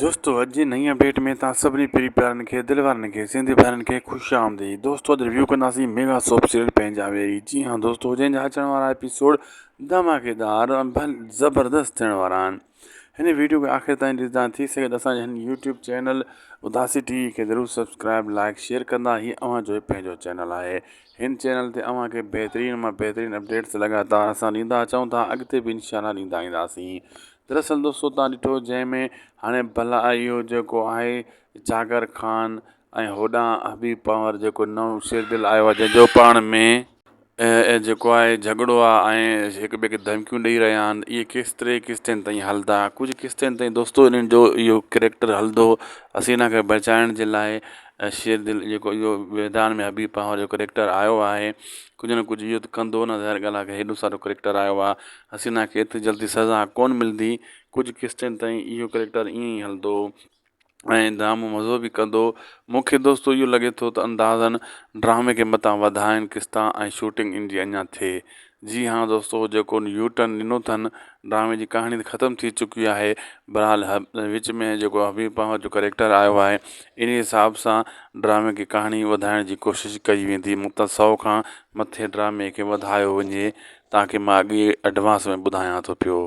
दोस्तों अॼु जी नई अपडेट में तव्हां सभिनी पहिरीं प्यारनि खे दिलि वारनि खे सिंधी भाउरनि खे ख़ुशि आमदीद। दोस्तों अॼु रिव्यू कंदासीं मेगा सोप सीरियल पंहिंजावेरी। जी हाँ दोस्तों, जंहिंजा अचण वारा एपिसोड धमाकेदार भल ज़बरदस्त थियण वारा आहिनि। हिन वीडियो खे आख़िर ताईं ॾिसंदा थी सघे त असांजे हिन यूट्यूब चैनल उदासी टीवी खे ज़रूरु सब्सक्राइब लाइक शेयर कंदा। हीअ अव्हांजो ई पंहिंजो चैनल आहे। हिन चैनल ते अव्हांखे बहितरीन मां बहितरीन अपडेट्स लगातार असां ॾींदा अचूं था, अॻिते बि इंशाअल्लाह ॾींदा ईंदासीं। दरअसल दोस्तों तव्हां ॾिठो जंहिंमें हाणे भला इहो जेको आहे जागर ख़ान ऐं होॾां हबीब पंवर जेको नओं शेरदिल आयो आहे, जंहिंजो पाण में जेको आहे झगड़ो आहे ऐं हिक ॿिए खे धमकियूं ॾेई रहिया आहिनि। इहे किस्तियुनि ताईं हलंदा, कुझु किस्तियुनि ताईं दोस्तों इन्हनि जो इहो कैरेक्टर हलंदो हसीना खे बचाइण जे लाइ। शेरदिल जेको इहो मैदान में हबीब पंवर जो कैरेक्टर आयो आहे, कुझु न कुझु इहो त कंदो न, ज़ाहिर ॻाल्हि आहे कि हेॾो सारो कैरेक्टर आयो आहे। हसीना खे एतिरी जल्दी सज़ा कोन मिलंदी, कुझु किस्तियुनि ताईं इहो कैरेक्टर ईअं ई हलंदो ऐं ड्रामो मज़ो बि कंदो। मूंखे दोस्तों इहो लॻे थो त अंदाज़न ड्रामे खे मथां वधाइनि किस्तां ऐं शूटिंग इन जी अञा थिए। जी हाँ दोस्तों, जेको यू टर्न ॾिनो अथनि, ड्रामे जी कहाणी त ख़तमु थी चुकी आहे। बहरहाल विच में जेको हबीब पंवर जो कैरेक्टर आयो आहे, इन हिसाब सां ड्रामे की कहाणी वधाइण जी कोशिशि कई वेंदी। मतिलबु 100 खां मथे ड्रामे खे वधायो वञे, तव्हांखे मां अॻे एडवांस में ॿुधायां थो पियो।